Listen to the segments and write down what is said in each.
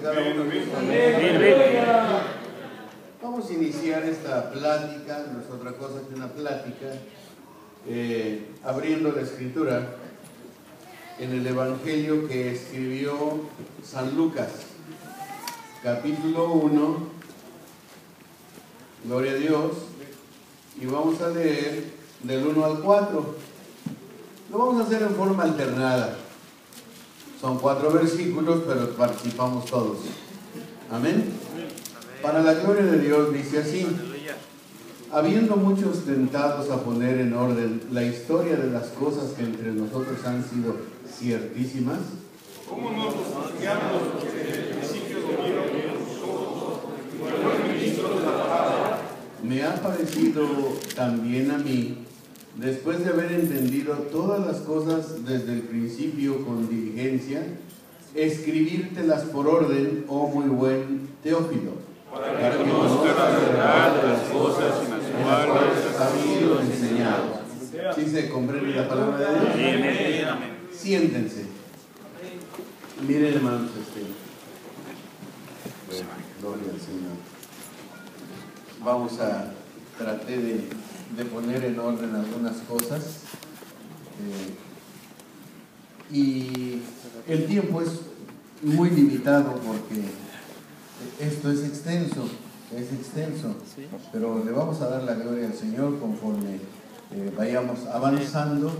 cada uno de nosotros. Vamos a iniciar esta plática, no es otra cosa que una plática, abriendo la escritura en el Evangelio que escribió San Lucas, capítulo 1, gloria a Dios, y vamos a leer del 1 al 4. Lo vamos a hacer en forma alternada. Son 4 versículos, pero participamos todos. Amén. Para la gloria de Dios dice así: habiendo muchos tentados a poner en orden la historia de las cosas que entre nosotros han sido ciertísimas, ¿cómo no los cristianos que desde el principio domieron nosotros, fueron ministros de la palabra? me ha parecido también a mí, después de haber entendido todas las cosas desde el principio con diligencia, escribírtelas por orden, oh muy buen Teófilo, para que conozcas la verdad de las cosas en las cuales has sido enseñado. ¿Sí se comprende la palabra de Dios? Siéntense. Miren, hermanos, gloria al Señor. Vamos a tratar de poner en orden algunas cosas. Y el tiempo es muy limitado porque esto es extenso, pero le vamos a dar la gloria al Señor conforme vayamos avanzando,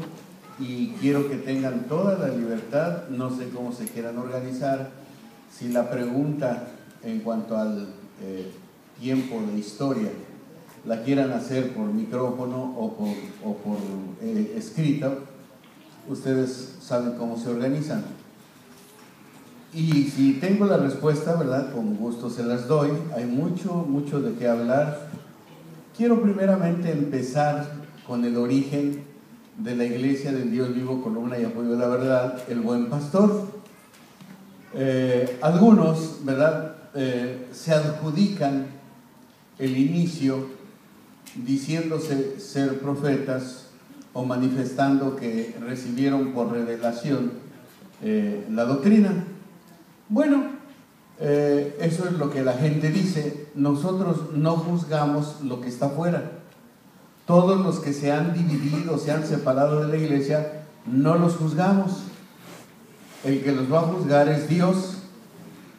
y quiero que tengan toda la libertad. No sé cómo se quieran organizar, si la pregunta en cuanto al tiempo de historia la quieran hacer por micrófono o por escrita, ustedes saben cómo se organizan. Y si tengo la respuesta, ¿verdad?, con gusto se las doy. Hay mucho de qué hablar. Quiero primeramente empezar con el origen de la Iglesia del Dios Vivo, Columna y Apoyo de la Verdad, el Buen Pastor. Algunos, ¿verdad?, se adjudican el inicio diciéndose ser profetas o manifestando que recibieron por revelación la doctrina. Bueno, eso es lo que la gente dice. Nosotros no juzgamos lo que está afuera. Todos los que se han dividido, se han separado de la iglesia, no los juzgamos. El que los va a juzgar es Dios.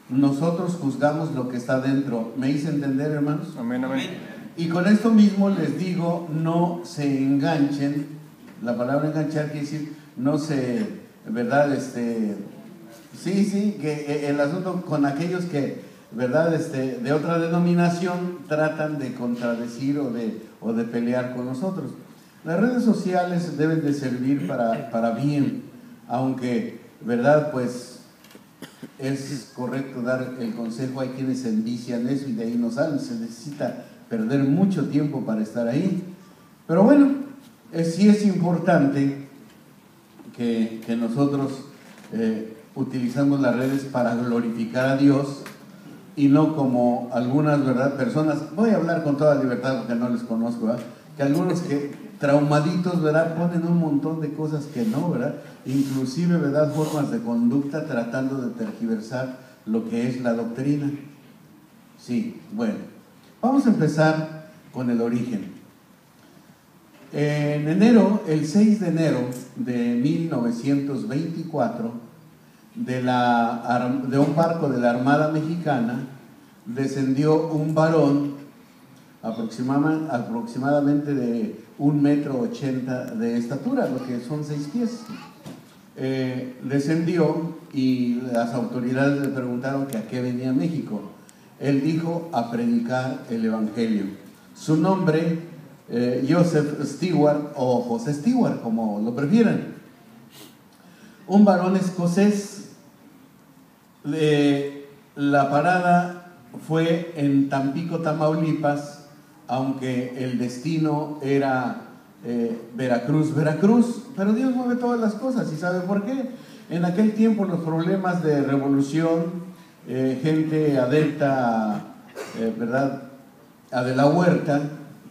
Nosotros juzgamos lo que está dentro. ¿Me hice entender, hermanos? Amén, amén. Y con esto mismo les digo, no se enganchen. La palabra enganchar quiere decir no se, ¿verdad? Sí, que el asunto con aquellos que, ¿verdad?, de otra denominación tratan de contradecir o de pelear con nosotros. Las redes sociales deben de servir para bien, aunque, ¿verdad?, pues es correcto dar el consejo. Hay quienes envician eso y de ahí no salen. Se necesita perder mucho tiempo para estar ahí. Pero bueno, sí es importante que nosotros utilizamos las redes para glorificar a Dios, y no como algunas, ¿verdad?, personas. Voy a hablar con toda libertad porque no les conozco, ¿verdad?, que algunos que traumaditos, ¿verdad?, ponen un montón de cosas que no, ¿verdad?, inclusive, ¿verdad?, formas de conducta tratando de tergiversar lo que es la doctrina. Sí, bueno, vamos a empezar con el origen. En enero, el 6 de enero de 1924, de un barco de la Armada Mexicana descendió un varón aproximadamente de 1,80 m de estatura, lo que son 6 pies. Descendió y las autoridades le preguntaron que a qué venía a México. Él dijo: a predicar el Evangelio. Su nombre, Joseph Stewart o José Stewart, como lo prefieran. Un varón escocés. La parada fue en Tampico, Tamaulipas, aunque el destino era Veracruz, pero Dios mueve todas las cosas. ¿Y sabe por qué? En aquel tiempo los problemas de revolución, gente adepta, ¿verdad?, a De la Huerta,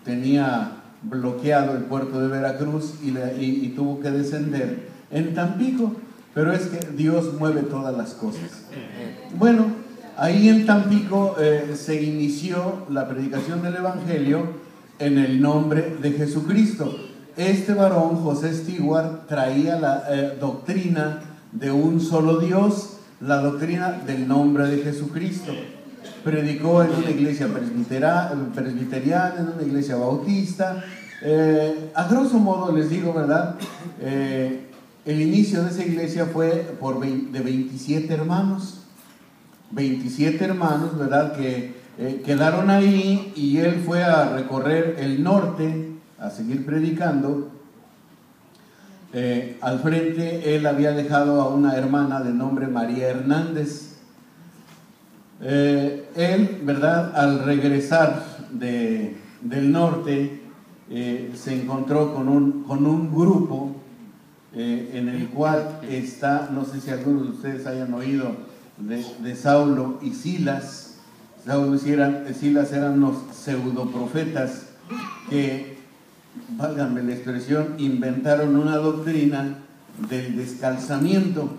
tenía bloqueado el puerto de Veracruz y tuvo que descender en Tampico. Pero es que Dios mueve todas las cosas. Bueno, Ahí en Tampico se inició la predicación del Evangelio en el nombre de Jesucristo. Este varón, José Stewart, traía la doctrina de un solo Dios, la doctrina del nombre de Jesucristo. Predicó en una iglesia presbiteriana, en una iglesia bautista. A grosso modo les digo, ¿verdad? El inicio de esa iglesia fue de 27 hermanos. 27 hermanos, ¿verdad? Que quedaron ahí, y él fue a recorrer el norte a seguir predicando. Al frente él había dejado a una hermana de nombre María Hernández. Él, ¿verdad? Al regresar del norte, se encontró con un grupo en el cual está, no sé si algunos de ustedes hayan oído de Saulo y Silas. Saulo y Silas eran unos pseudoprofetas que, válganme la expresión, inventaron una doctrina del descalzamiento,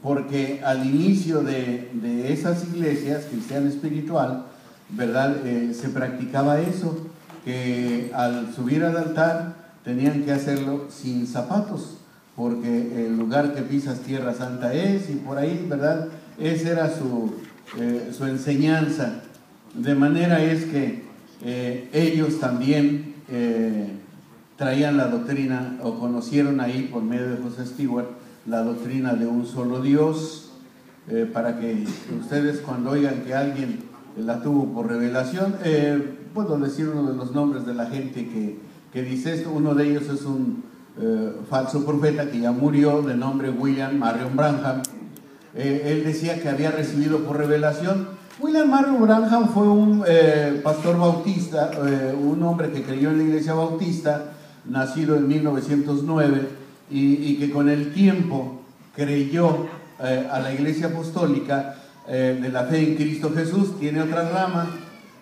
porque al inicio de esas iglesias cristiana espiritual, ¿verdad? Se practicaba eso, que al subir al altar tenían que hacerlo sin zapatos, porque el lugar que pisas tierra santa es, y por ahí, ¿verdad? Esa era su enseñanza. De manera es que ellos también traían la doctrina, o conocieron ahí por medio de José Stewart, la doctrina de un solo Dios, para que ustedes, cuando oigan que alguien la tuvo por revelación, puedo decir uno de los nombres de la gente que dice esto. Uno de ellos es un falso profeta que ya murió, de nombre William Marion Branham. Él decía que había recibido por revelación. William Marion Branham fue un pastor bautista, un hombre que creyó en la iglesia bautista, nacido en 1909, y que con el tiempo creyó a la iglesia apostólica de la fe en Cristo Jesús. Tiene otra rama,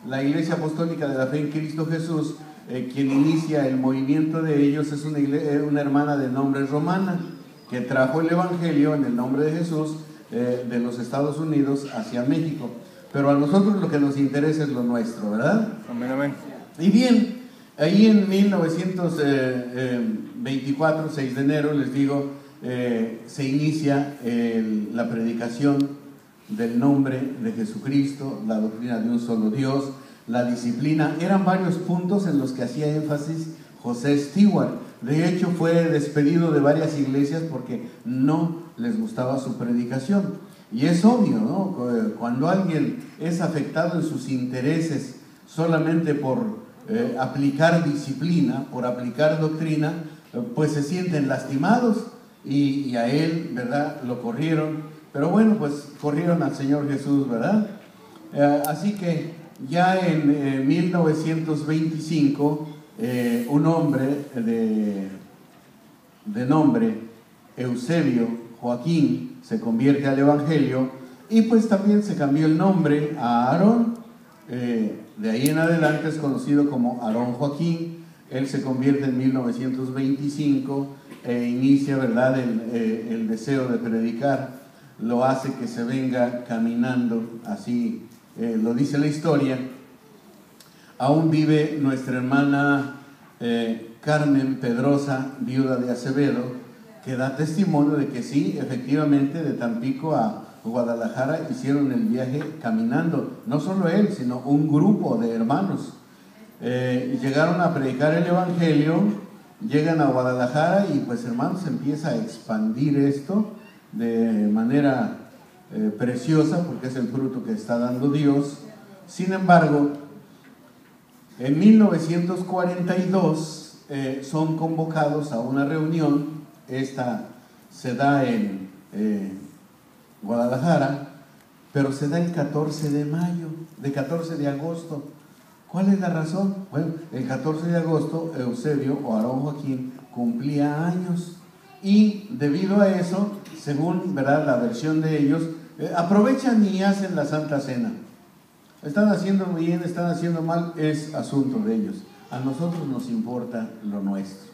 la iglesia apostólica de la fe en Cristo Jesús. Quien inicia el movimiento de ellos es una hermana de nombre Romana, que trajo el Evangelio en el nombre de Jesús de los Estados Unidos hacia México. Pero a nosotros lo que nos interesa es lo nuestro, ¿verdad? Amén, amén. Y bien, ahí en 1924, 6 de enero, les digo, se inicia la predicación del nombre de Jesucristo, la doctrina de un solo Dios, la disciplina. Eran varios puntos en los que hacía énfasis José Stewart. De hecho, fue despedido de varias iglesias porque no les gustaba su predicación. Y es obvio, ¿no? Cuando alguien es afectado en sus intereses solamente por aplicar disciplina, por aplicar doctrina, pues se sienten lastimados, y a él, ¿verdad?, lo corrieron. Pero bueno, pues corrieron al Señor Jesús, ¿verdad? Así que ya en 1925, un hombre de nombre Eusebio Joaquín se convierte al Evangelio, y pues también se cambió el nombre a Aarón. De ahí en adelante es conocido como Aarón Joaquín. Él se convierte en 1925 e inicia, ¿verdad?, el deseo de predicar. Lo hace que se venga caminando, así lo dice la historia. Aún vive nuestra hermana Carmen Pedrosa, viuda de Acevedo, que da testimonio de que sí, efectivamente, de Tampico a Guadalajara hicieron el viaje caminando. No solo él, sino un grupo de hermanos. Llegaron a predicar el Evangelio, llegan a Guadalajara, y pues, hermanos, empieza a expandir esto de manera preciosa, porque es el fruto que está dando Dios. Sin embargo, en 1942 son convocados a una reunión. Esta se da en Guadalajara, pero se da el 14 de agosto. ¿Cuál es la razón? Bueno, el 14 de agosto Eusebio o Aarón Joaquín cumplía años, y debido a eso, según, ¿verdad?, la versión de ellos, aprovechan y hacen la Santa Cena. Están haciendo bien, están haciendo mal, es asunto de ellos. A nosotros nos importa lo nuestro,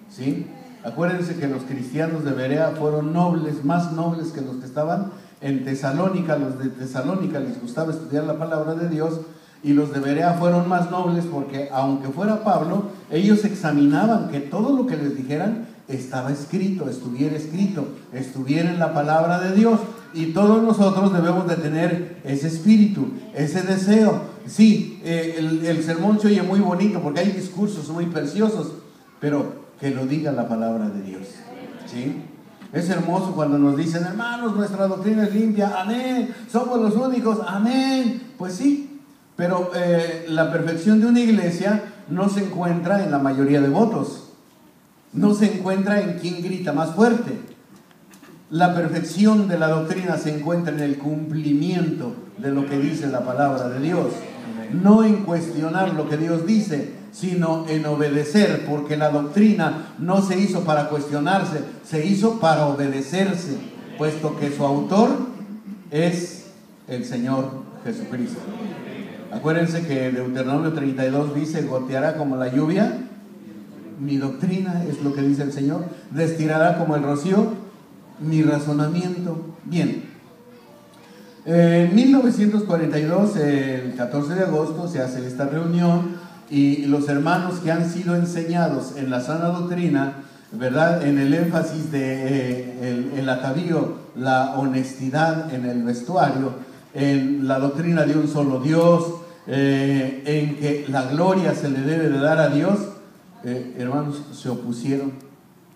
¿sí? Acuérdense que los cristianos de Berea fueron nobles, más nobles que los que estaban en Tesalónica. Los de Tesalónica les gustaba estudiar la palabra de Dios, y los de Berea fueron más nobles porque, aunque fuera Pablo, ellos examinaban que todo lo que les dijeran estaba escrito, estuviera en la palabra de Dios. Y todos nosotros debemos de tener ese espíritu, ese deseo. Sí, el sermón se oye muy bonito porque hay discursos muy preciosos, pero que lo diga la palabra de Dios, ¿sí? Es hermoso cuando nos dicen: hermanos, nuestra doctrina es limpia, amén, somos los únicos, amén. Pues sí, pero la perfección de una iglesia no se encuentra en la mayoría de votos, no se encuentra en quién grita más fuerte. La perfección de la doctrina se encuentra en el cumplimiento de lo que dice la palabra de Dios, no en cuestionar lo que Dios dice, sino en obedecer, porque la doctrina no se hizo para cuestionarse, se hizo para obedecerse, puesto que su autor es el Señor Jesucristo. Acuérdense que Deuteronomio 32 dice: goteará como la lluvia mi doctrina, es lo que dice el Señor, destirará como el rocío mi razonamiento. Bien, en 1942, el 14 de agosto, se hace esta reunión, y los hermanos que han sido enseñados en la sana doctrina, ¿verdad?, en el énfasis de el atavío, la honestidad en el vestuario, en la doctrina de un solo Dios, en que la gloria se le debe de dar a Dios, hermanos, se opusieron,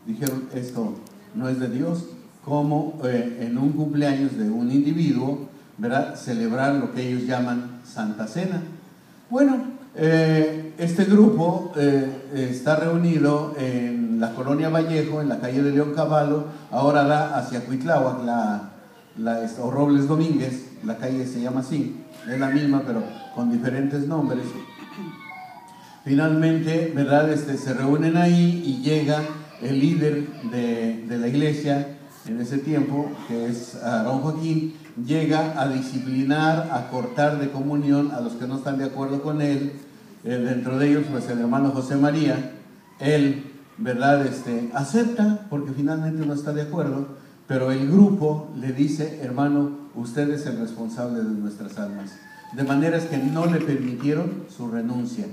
dijeron: esto no es de Dios. Como en un cumpleaños de un individuo, ¿verdad?, celebrar lo que ellos llaman Santa Cena. Bueno, este grupo está reunido en la colonia Vallejo, en la calle de León Cavallo, ahora da hacia Cuitláhuac, o Robles Domínguez, la calle se llama así, es la misma pero con diferentes nombres. Finalmente, ¿verdad?, se reúnen ahí, y llega el líder de la iglesia en ese tiempo, que es Aarón Joaquín, llega a disciplinar, a cortar de comunión a los que no están de acuerdo con él. Dentro de ellos, pues, el hermano José María. Él, ¿verdad?, acepta, porque finalmente no está de acuerdo, pero el grupo le dice: hermano, usted es el responsable de nuestras almas. De maneras que no le permitieron su renuncia.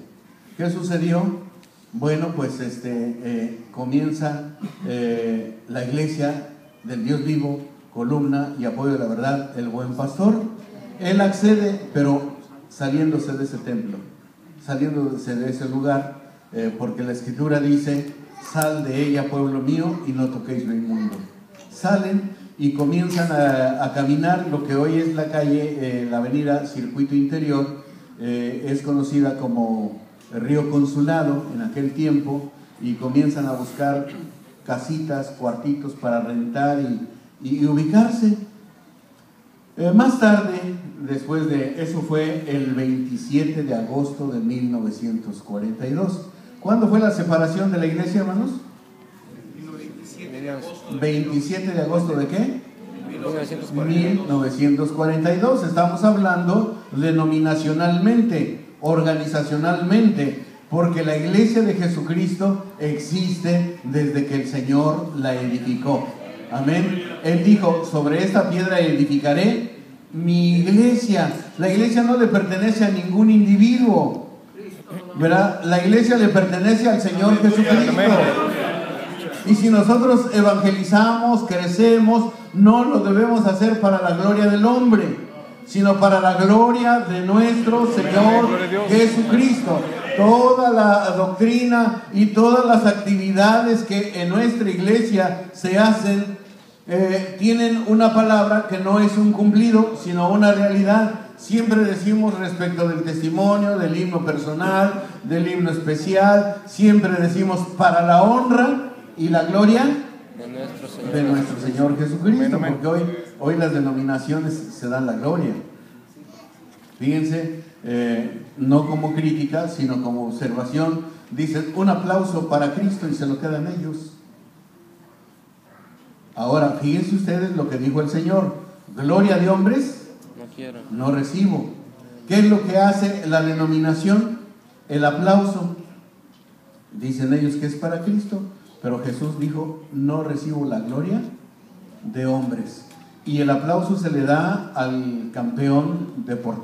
¿Qué sucedió? Bueno, pues comienza la iglesia del Dios vivo, columna y apoyo de la verdad, el buen pastor. Él accede, pero saliéndose de ese templo, saliéndose de ese lugar, porque la escritura dice: sal de ella, pueblo mío, y no toquéis lo inmundo. Salen y comienzan a caminar lo que hoy es la calle, la avenida Circuito Interior, es conocida como Río Consulado en aquel tiempo, y comienzan a buscar casitas, cuartitos para rentar y ubicarse. Más tarde, después de eso, fue el 27 de agosto de 1942. ¿Cuándo fue la separación de la iglesia, hermanos? 27 de agosto ¿de qué? 1942. Estamos hablando denominacionalmente, organizacionalmente, porque la iglesia de Jesucristo existe desde que el Señor la edificó. Amén. Él dijo: sobre esta piedra edificaré mi iglesia. La iglesia no le pertenece a ningún individuo, ¿verdad? La iglesia le pertenece al Señor Jesucristo. Y si nosotros evangelizamos, crecemos, no lo debemos hacer para la gloria del hombre, sino para la gloria de nuestro Señor Jesucristo. Toda la doctrina y todas las actividades que en nuestra iglesia se hacen tienen una palabra que no es un cumplido, sino una realidad. Siempre decimos respecto del testimonio, del himno personal, del himno especial, siempre decimos para la honra y la gloria de nuestro Señor Jesucristo, porque hoy las denominaciones se dan la gloria. Fíjense, no como crítica, sino como observación. Dicen: un aplauso para Cristo, y se lo quedan ellos. Ahora, fíjense ustedes lo que dijo el Señor: gloria de hombres no recibo. ¿Qué es lo que hace la denominación? El aplauso. Dicen ellos que es para Cristo, pero Jesús dijo: no recibo la gloria de hombres. Y el aplauso se le da al campeón deportivo.